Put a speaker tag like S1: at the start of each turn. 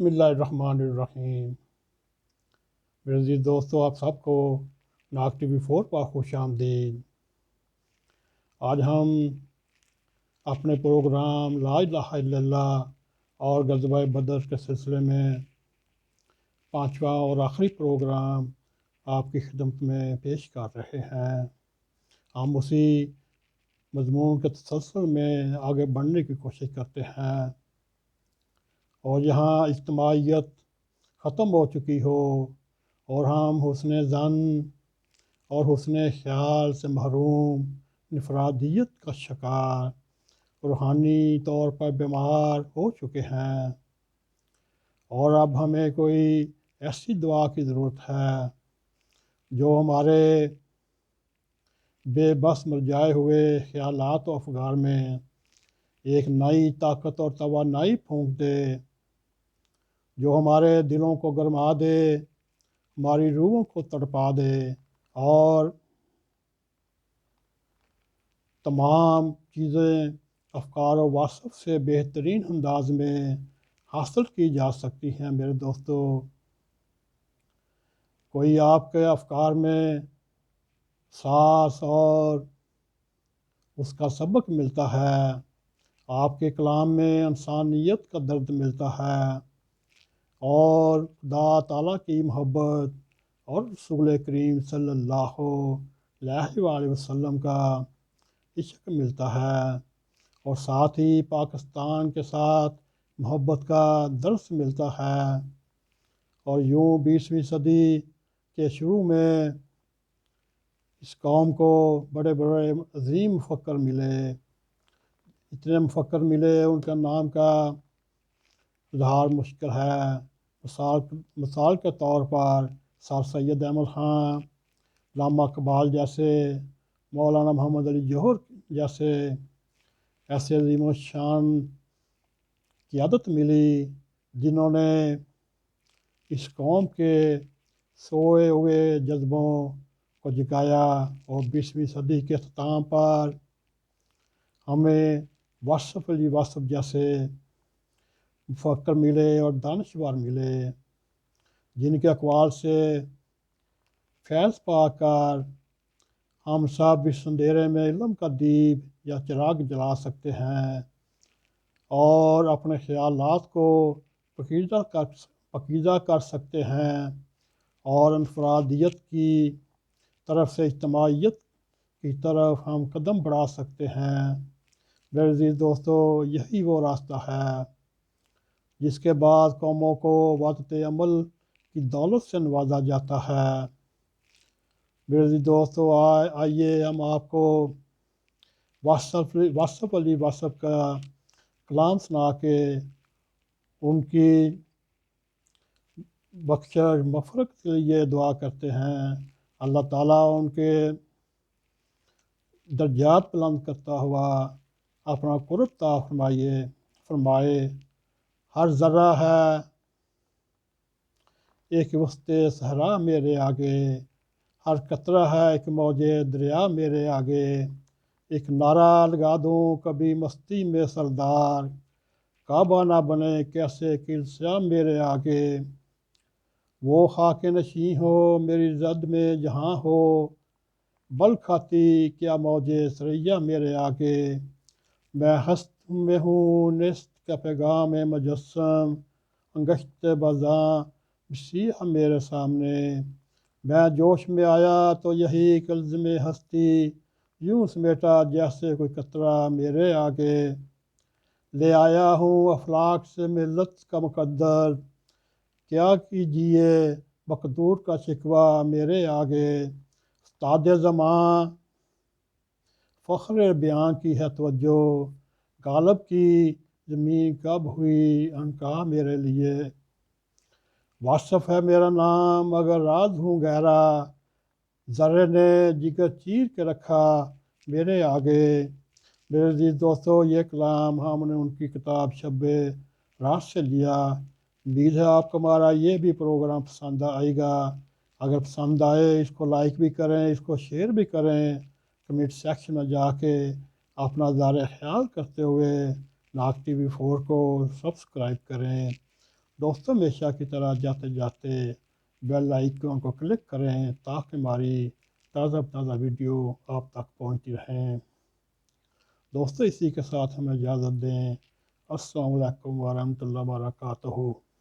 S1: بسم اللہ الرحمن الرحیم۔ میرے عزیز دوستو، آپ سب کو ناگ ٹی وی 4 پر خوش آمدید۔ آج ہم اپنے پروگرام لا الہ الا اللہ اور غزوہ بدر کے سلسلے میں پانچواں اور آخری پروگرام آپ کی خدمت میں پیش کر رہے ہیں۔ ہم اسی مضمون کے تسلسل میں آگے بڑھنے کی کوشش کرتے ہیں، اور یہاں اجتماعیت ختم ہو چکی ہو اور ہم حسن ظن اور حسن خیال سے محروم انفرادیت کا شکار روحانی طور پر بیمار ہو چکے ہیں، اور اب ہمیں کوئی ایسی دعا کی ضرورت ہے جو ہمارے بے بس مرجائے ہوئے خیالات و افکار میں ایک نئی طاقت اور توانائی پھونک دے، جو ہمارے دلوں کو گرما دے، ہماری روحوں کو تڑپا دے اور تمام چیزیں افکار و واصف سے بہترین انداز میں حاصل کی جا سکتی ہیں۔ میرے دوستو، کوئی آپ کے افکار میں ساس اور اس کا سبق ملتا ہے، آپ کے کلام میں انسانیت کا درد ملتا ہے، اور خدا تعالیٰ کی محبت اور رسول کریم صلی اللہ علیہ وآلہ وسلم کا عشق ملتا ہے، اور ساتھ ہی پاکستان کے ساتھ محبت کا درس ملتا ہے، اور یوں 20ویں صدی کے شروع میں اس قوم کو بڑے بڑے عظیم مفکر ملے، اتنے مفکر ملے ان کا نام کا اظہار مشکل ہے۔ مثال کے طور پر سر سید احمد خان، علامہ اقبال جیسے، مولانا محمد علی جوہر جیسے ایسے عظیم الشان قیادت ملی، جنہوں نے اس قوم کے سوئے ہوئے جذبوں کو جگایا، اور 20ویں صدی کے اختتام پر ہمیں واصف علی واصف جیسے مفکر ملے اور دانشور ملے، جن کے اقوال سے فیض پا کر ہم سب اس اندھیرے میں علم کا دیپ یا چراغ جلا سکتے ہیں، اور اپنے خیالات کو پکیزہ کر سکتے ہیں، اور انفرادیت کی طرف سے اجتماعیت کی طرف ہم قدم بڑھا سکتے ہیں۔ میرے عزیز دوستو، یہی وہ راستہ ہے جس کے بعد قوموں کو وحدت عمل کی دولت سے نوازا جاتا ہے۔ میرے عزیز دوستو، آئیے ہم آپ کو واصف علی واصف کا کلام سنا کے ان کی بخشش مغفرت کے لیے دعا کرتے ہیں۔ اللہ تعالیٰ ان کے درجات بلند کرتا ہوا اپنا قرب عطا فرمائے۔ ہر ذرہ ہے ایک وسط صحرا میرے آگے، ہر قطرہ ہے ایک موج دریا میرے آگے، ایک نعرہ لگا دوں کبھی مستی میں سردار، کعبہ نہ بنے کیسے کلیسا میرے آگے، وہ خاک نشیں ہو میری زد میں جہاں ہو، بل کھاتی کیا موج ثریا میرے آگے، میں ہست میں ہوں نست کا پیغام مجسم، انگشت بزاں مسیح میرے سامنے، میں جوش میں آیا تو یہی کلزم ہستی، یوں سمیٹا جیسے کوئی قطرہ میرے آگے، لے آیا ہوں افلاک سے ملت کا مقدر، کیا کیجیے مقدور کا شکوہ میرے آگے، استاد زماں فخر بیان کی ہے توجہ، غالب کی زمین کب ہوئی عنقا میرے لیے، واصف ہے میرا نام اگر راز ہوں گہرا، ذرے نے جگر چیر کے رکھا میرے آگے۔ میرے عزیز دوستو، یہ کلام ہم نے ان کی کتاب شب رات سے لیا۔ امید ہے آپ کو ہمارا یہ بھی پروگرام پسند آئے گا۔ اگر پسند آئے اس کو لائک بھی کریں، اس کو شیئر بھی کریں، کمنٹ سیکشن میں جا کے اپنا اظہار خیال کرتے ہوئے ناگ ٹی وی 4 کو سبسکرائب کریں۔ دوستوں ہمیشہ کی طرح جاتے جاتے بیل آئیکن کو کلک کریں تاکہ ہماری تازہ ویڈیو آپ تک پہنچتی رہیں۔ دوستوں اسی کے ساتھ ہمیں اجازت دیں۔ السلام علیکم ورحمۃ اللہ وبرکاتہ۔